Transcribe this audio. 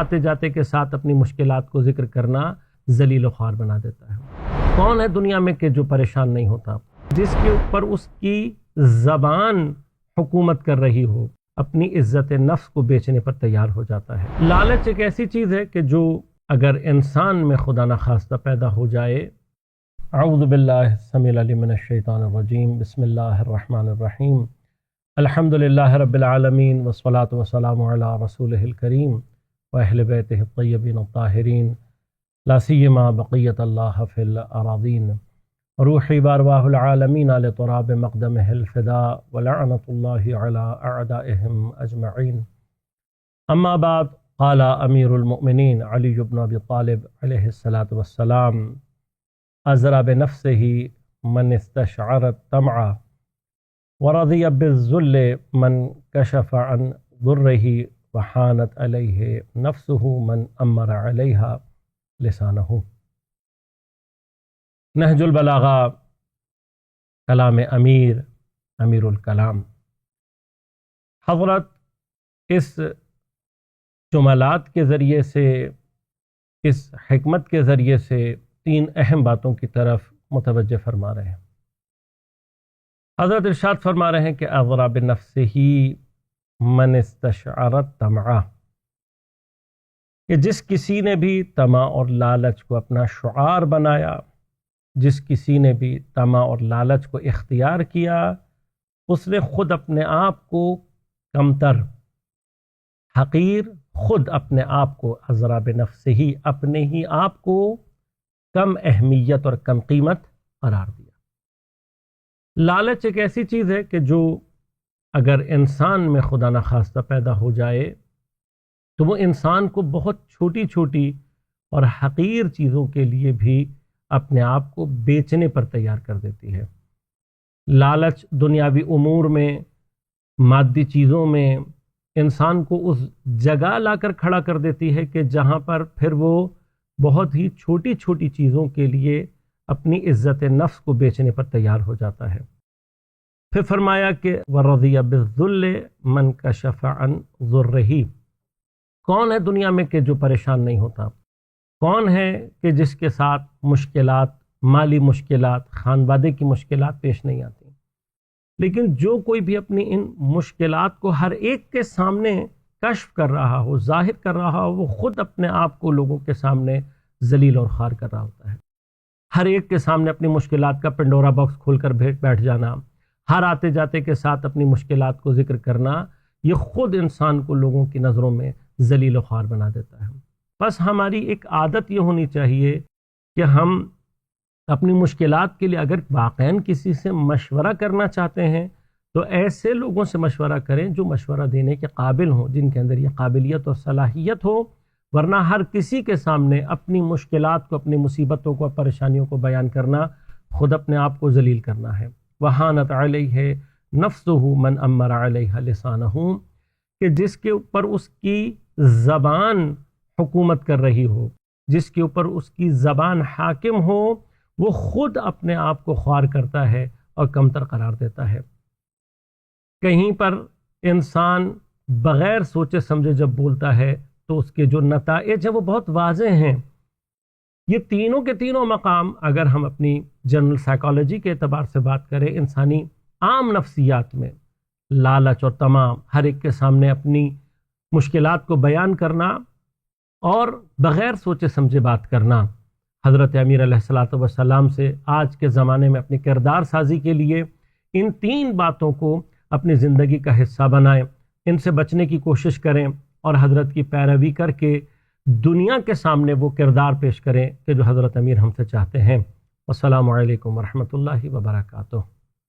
آتے جاتے کے ساتھ اپنی مشکلات کو ذکر کرنا ذلیل و خوار بنا دیتا ہے۔ کون ہے دنیا میں کہ جو پریشان نہیں ہوتا، جس کے اوپر اس کی زبان حکومت کر رہی ہو، اپنی عزت نفس کو بیچنے پر تیار ہو جاتا ہے۔ لالچ ایک ایسی چیز ہے کہ جو اگر انسان میں خدا نخواستہ پیدا ہو جائے، اعوذ باللہ السمیع العلیم من الشیطان الرجیم، بسم اللہ الرحمن الرحیم، الحمد للہ رب العالمین والصلاة والسلام علی رسولہ الکریم واہل بیتہ الطیبین الطاہرین، لا سیما بقیت اللہ فی الاراضین، روحی بارواہ العالمین علی تراب مقدمہ الفداء ولعنت اللہ علی اعدائہم اجمعین۔ اما بعد، قال امیر المؤمنین علی بن ابی طالب علیہ الصلاۃ والسلام، ازرع بنفسہ من استشعر الطمع ورضی بالذل من کشف عن ضرہ وحانت علیہ نفسہ من امر علیہا لسانہ۔ نہج البلاغہ، کلام امیر الکلام۔ حضرت اس جملات کے ذریعے سے، اس حکمت کے ذریعے سے تین اہم باتوں کی طرف متوجہ فرما رہے ہیں۔ حضرت ارشاد فرما رہے ہیں کہ اغرا بنفسہ من استشعر الطمع، کہ جس کسی نے بھی طمع اور لالچ کو اپنا شعار بنایا، جس کسی نے بھی طمع اور لالچ کو اختیار کیا، اس نے خود اپنے آپ کو کمتر، حقیر، خود اپنے آپ کو اغرا بنفسہ، اپنے ہی آپ کو کم اہمیت اور کم قیمت قرار دیا۔ لالچ ایک ایسی چیز ہے کہ جو اگر انسان میں خدا نخواستہ پیدا ہو جائے تو وہ انسان کو بہت چھوٹی چھوٹی اور حقیر چیزوں کے لیے بھی اپنے آپ کو بیچنے پر تیار کر دیتی ہے۔ لالچ دنیاوی امور میں، مادی چیزوں میں انسان کو اس جگہ لا کر کھڑا کر دیتی ہے کہ جہاں پر پھر وہ بہت ہی چھوٹی چھوٹی چیزوں کے لیے اپنی عزت نفس کو بیچنے پر تیار ہو جاتا ہے۔ پھر فرمایا کہ وَرَضِيَ بِالذُّلِّ مَنْ كَشَفَ عَنْ ضُرِّهِ۔ کون ہے دنیا میں کہ جو پریشان نہیں ہوتا؟ کون ہے کہ جس کے ساتھ مشکلات، مالی مشکلات، خانوادے کی مشکلات پیش نہیں آتی؟ لیکن جو کوئی بھی اپنی ان مشکلات کو ہر ایک کے سامنے کشف کر رہا ہو، ظاہر کر رہا ہو، وہ خود اپنے آپ کو لوگوں کے سامنے ذلیل اور خوار کر رہا ہوتا ہے۔ ہر ایک کے سامنے اپنی مشکلات کا پنڈورا باکس کھول کر بیٹھ جانا، ہر آتے جاتے کے ساتھ اپنی مشکلات کو ذکر کرنا، یہ خود انسان کو لوگوں کی نظروں میں ذلیل و خوار بنا دیتا ہے۔ بس ہماری ایک عادت یہ ہونی چاہیے کہ ہم اپنی مشکلات کے لیے اگر واقعاً کسی سے مشورہ کرنا چاہتے ہیں تو ایسے لوگوں سے مشورہ کریں جو مشورہ دینے کے قابل ہوں، جن کے اندر یہ قابلیت اور صلاحیت ہو، ورنہ ہر کسی کے سامنے اپنی مشکلات کو، اپنی مصیبتوں کو، پریشانیوں کو بیان کرنا خود اپنے آپ کو ذلیل کرنا ہے۔ وحانت علیہ نفسہ من امر علیہ لسانہ، کہ جس کے اوپر اس کی زبان حکومت کر رہی ہو، جس کے اوپر اس کی زبان حاکم ہو، وہ خود اپنے آپ کو خوار کرتا ہے اور کمتر قرار دیتا ہے۔ کہیں پر انسان بغیر سوچے سمجھے جب بولتا ہے تو اس کے جو نتائج ہیں وہ بہت واضح ہیں۔ یہ تینوں کے تینوں مقام اگر ہم اپنی جنرل سائیکالوجی کے اعتبار سے بات کریں، انسانی عام نفسیات میں لالچ اور طمع، ہر ایک کے سامنے اپنی مشکلات کو بیان کرنا اور بغیر سوچے سمجھے بات کرنا، حضرت امیر علیہ الصلوۃ والسلام سے آج کے زمانے میں اپنی کردار سازی کے لیے ان تین باتوں کو اپنی زندگی کا حصہ بنائیں، ان سے بچنے کی کوشش کریں اور حضرت کی پیروی کر کے دنیا کے سامنے وہ کردار پیش کریں کہ جو حضرت امیر ہم سے چاہتے ہیں۔ السلام علیکم ورحمۃ اللہ وبرکاتہ۔